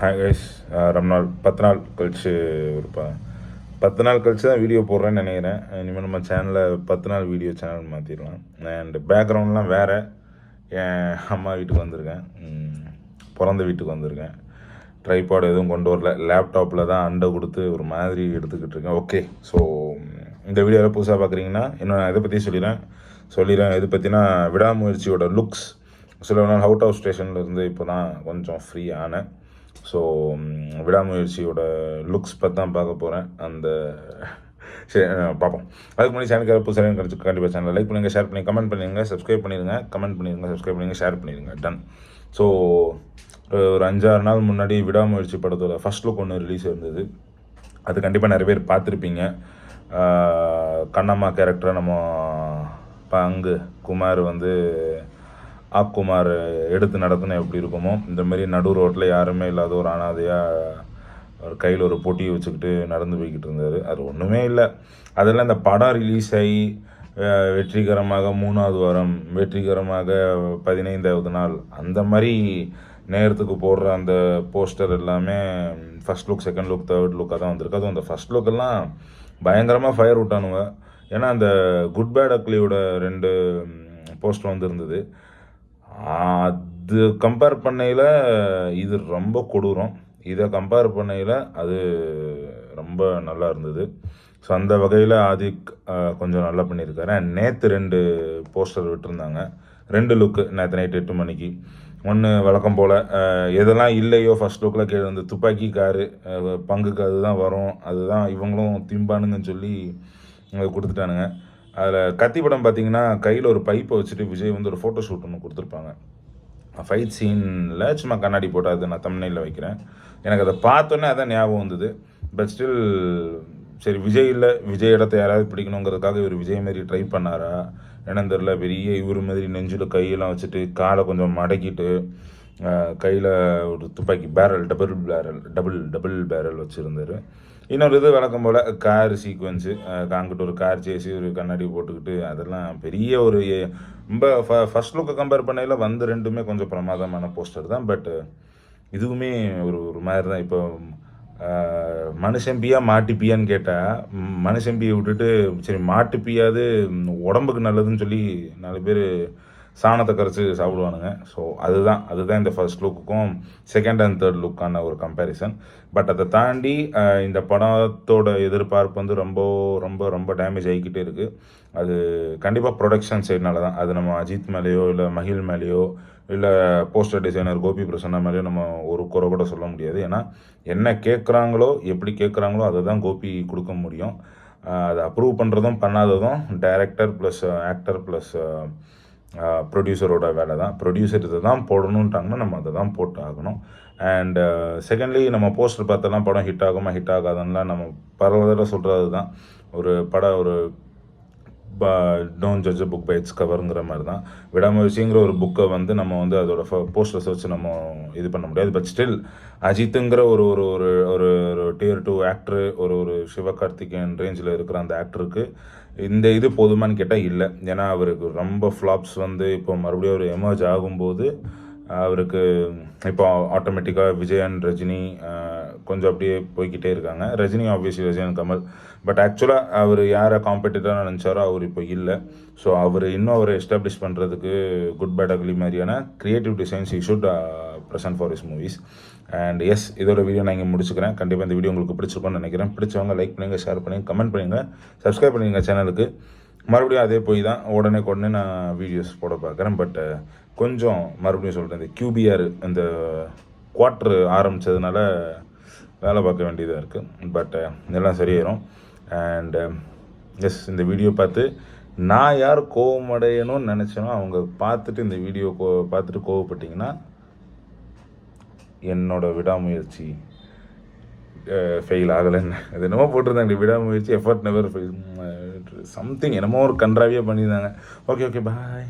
Hi guys. ரொம்ப நாள் 10 நாள் கழிச்சு ஒரு 10 நாள் கழிச்சு தான் வீடியோ போடுறேன்னு நினைக்கிறேன். இனிமேல் நம்ம சேனலில் 10 நாள் வீடியோ சேனல் மாற்றிடலாம். அண்ட் பேக்ரவுண்ட்லாம் வேறு. என் அம்மா வீட்டுக்கு வந்திருக்கேன், பிறந்த வீட்டுக்கு வந்திருக்கேன். ட்ரைபாட் எதுவும் கொண்டு வரல, லேப்டாப்பில் தான் அண்டை கொடுத்து ஒரு மாதிரி எடுத்துக்கிட்டு இருக்கேன். ஓகே, ஸோ இந்த வீடியோவில் புதுசாக பார்க்குறீங்கன்னா இன்னும் நான் இதை பற்றி சொல்லிடுறேன். இது பற்றினா விடாமுயற்சியோட லுக்ஸ். சில நாள் அவுட் ஆஃப் ஸ்டேஷனில் இருந்து இப்போ தான் கொஞ்சம் ஃப்ரீ ஆனேன். ஸோ விடாமுயற்சியோட லுக்ஸ் பற்றி தான் பார்க்க போகிறேன். சரி, பார்ப்போம். அதுக்கு முன்னாடி சேனலுக்கு புதுசாக கிடச்சி கண்டிப்பாக சேனல் லைக் பண்ணுங்கள், ஷேர் பண்ணி கமெண்ட் பண்ணிடுங்க, சப்ஸ்கிரைப் பண்ணிடுங்க, சப்ஸ்கிரைப் பண்ணிடுங்க, ஷேர் பண்ணிடுங்க. டன். ஸோ ஒரு 5-6 நாள் முன்னாடி விடாமுயற்சி படத்தோட ஃபஸ்ட் லுக் ஒன்று ரிலீஸ் இருந்தது. அது கண்டிப்பாக நிறைய பேர் பார்த்துருப்பீங்க. கண்ணம்மா கேரக்டரை நம்ம பங்கு குமார் ஆக்குமார் எடுத்து நடத்தினா எப்படி இருக்குமோ இந்த மாதிரி நடு ரோட்டில் யாருமே இல்லாத ஒரு அனாதையாக ஒரு கையில் ஒரு பொட்டியை வச்சுக்கிட்டு நடந்து போய்கிட்டு இருந்தார். அது ஒன்றுமே இல்லை. அதெல்லாம் இந்த படம் ரிலீஸ் ஆகி வெற்றிகரமாக 3வது வாரம், வெற்றிகரமாக 15வது நாள், அந்த மாதிரி நேரத்துக்கு போடுற அந்த போஸ்டர் எல்லாமே first look, second look, third லுக்காக தான் வந்திருக்கு. அதுவும் அந்த ஃபஸ்ட் லுக்கெல்லாம் பயங்கரமாக ஃபயர் விட்டானுங்க. ஏன்னா அந்த குட் பேட் அக்லியோட 2 போஸ்டர் வந்துருந்தது. அது கம்பேர் பண்ணையில் இது ரொம்ப கொடூரம். இதை கம்பேர் பண்ணையில் அது ரொம்ப நல்லா இருந்தது. ஸோ அந்த வகையில் ஆதிக் கொஞ்சம் நல்லா பண்ணியிருக்காரு. நேற்று 2 போஸ்டர் விட்டுருந்தாங்க, 2 லுக்கு. நேற்று நைட் 8 மணிக்கு ஒன்று வழக்கம் போல் எதெல்லாம் இல்லையோ ஃபஸ்ட் லுக்கில் கீழே வந்து துப்பாக்கி காரு பங்குக்கு அதுதான் வரும், அதுதான் இவங்களும் திம்பானுங்கன்னு சொல்லி கொடுத்துட்டானுங்க. அதில் கத்தி படம் பார்த்திங்கன்னா கையில் ஒரு பைப்பை வச்சுட்டு விஜய் ஒரு ஃபோட்டோ ஷூட் ஒன்று கொடுத்துருப்பாங்க. ஃபைட் சீனில் சும்மா கண்ணாடி போட்டு அது நான் தம்ப்நெயிலில் வைக்கிறேன். எனக்கு அதை பார்த்தோன்னே அதான் ஞாபகம் வந்தது. பட் ஸ்டில் சரி, விஜய் இடத்த யாராவது பிடிக்கணுங்கிறதுக்காக இவர் விஜய் மாரி ட்ரை பண்ணாரா என்னன்னு தெரில. பெரிய இவர் மாதிரி நெஞ்சில் கையெல்லாம் வச்சுட்டு காலை கொஞ்சம் மடக்கிட்டு கையில் ஒரு துப்பாக்கி டபுள் பேரல் வச்சுருந்தார். இன்னொரு இது வழக்கம் போல் கார் சீக்வன்ஸு, அங்கிட்டு ஒரு கார் சேசி ஒரு கண்ணாடி போட்டுக்கிட்டு, அதெல்லாம் பெரிய ஒரு ரொம்ப ஃபஸ்ட் லுக்கை கம்பேர் பண்ணையில் 2மே கொஞ்சம் பிரமாதமான போஸ்டர் தான். பட் இதுவுமே ஒரு மாதிரி தான். இப்போ மனுஷம்பியா மாட்டுப்பியான்னு கேட்டால் மனுஷம்பியை விட்டுட்டு சரி மாட்டுப்பியாது உடம்புக்கு நல்லதுன்னு சொல்லி 4 பேர் சாணத்தை கரைச்சி சாப்பிடுவானுங்க. ஸோ அதுதான் இந்த ஃபர்ஸ்ட் லுக்குக்கும் செகண்ட் அண்ட் தேர்ட் லுக்கான ஒரு கம்பேரிசன். பட் அதை தாண்டி இந்த படத்தோட எதிர்பார்ப்பு ரொம்ப ரொம்ப ரொம்ப டேமேஜ் ஆகிக்கிட்டே இருக்குது. அது கண்டிப்பாக ப்ரொடக்ஷன் சைட்னால தான். அது நம்ம அஜித் மேலேயோ இல்லை மகிழ் மேலேயோ இல்லை போஸ்டர் டிசைனர் கோபி பிரசன்னா மேலேயோ நம்ம ஒரு குறை கூட சொல்ல முடியாது. ஏன்னா என்ன கேட்குறாங்களோ எப்படி கேட்குறாங்களோ அதை தான் கோபி கொடுக்க முடியும். அதை அப்ரூவ் பண்ணுறதும் பண்ணாததும் டைரக்டர் ப்ளஸ் ஆக்டர் ப்ளஸ் ப்ரொடியூசரோட வேலை தான். ப்ரொடியூசர் இதை தான் போடணுன்ட்டாங்கன்னா நம்ம அதை தான் போட்டு ஆகணும். அண்ட் செகண்ட்லி நம்ம போஸ்டர் பார்த்தெல்லாம் படம் ஹிட் ஆகாதுன்னா நம்ம பரவாயில்ல சொல்கிறது தான். ஒரு don't judge a book by its கவருங்கிற மாதிரி தான். விடாமுயற்சிங்கிற ஒரு புக்கை நம்ம அதோட போஸ்டர்ஸ் வச்சு நம்ம இது பண்ண முடியாது. பட் ஸ்டில் அஜித்துங்கிற ஒரு ஒரு ஒரு ஒரு டியர் 2 ஆக்டரு, ஒரு சிவகார்த்திகேயன் ரேஞ்சில் இருக்கிற அந்த ஆக்டருக்கு இந்த இது போதுமானு கேட்டால் இல்லை. ஏன்னா அவருக்கு ரொம்ப ஃப்ளாப்ஸ் இப்போ மறுபடியும் அவர் எமர்ஜ் ஆகும்போது அவருக்கு இப்போ ஆட்டோமேட்டிக்காக விஜய் அண்ட் ரஜினி கொஞ்சம் அப்படியே போய்கிட்டே இருக்காங்க. Rajini obviously, Rajini and Kamal. But ஆக்சுவலாக அவர் யாரை காம்படிட்டராக நினச்சாரோ அவர் இப்போ இல்லை. ஸோ அவரை எஸ்டாப்ளிஷ் பண்ணுறதுக்கு குட் பேட் அக்லி மாதிரியான creative designs should present for his movies. And yes, இதோட வீடியோ நான் இங்கே முடிச்சுக்கிறேன். கண்டிப்பாக இந்த வீடியோ உங்களுக்கு பிடிச்சிருக்கும்னு நினைக்கிறேன். பிடிச்சவங்க லைக் பண்ணுங்கள், ஷேர் பண்ணுங்கள், கமெண்ட் பண்ணுங்கள், சப்ஸ்கிரைப் பண்ணுங்கள் சேனலுக்கு. மறுபடியும் அதே போய் தான் உடனே நான் வீடியோஸ் போட பார்க்குறேன். பட் கொஞ்சம் மறுபடியும் சொல்கிறேன், இந்த QBR இந்த குவார்ட்ரு ஆரம்பித்ததுனால வேலை பார்க்க வேண்டியதாக இருக்குது. பட் இதெல்லாம் சரியாயிரும். அண்ட் எஸ், இந்த வீடியோ பார்த்து நான் யார் கோவமடையணும்னு நினச்சேனோ அவங்க பார்த்துட்டு இந்த வீடியோ பார்த்துட்டு கோவப்பட்டிங்கன்னா என்னோட விடாமுயற்சி ஃபெயில் ஆகலைன்னு அது என்னமோ போட்டிருந்தாங்க. விடாமுயற்சி எஃபர்ட் நெவர் ஃபெயில் சம்திங் என்னமோ ஒரு கன்றாவியாக பண்ணியிருந்தாங்க. Okay bye.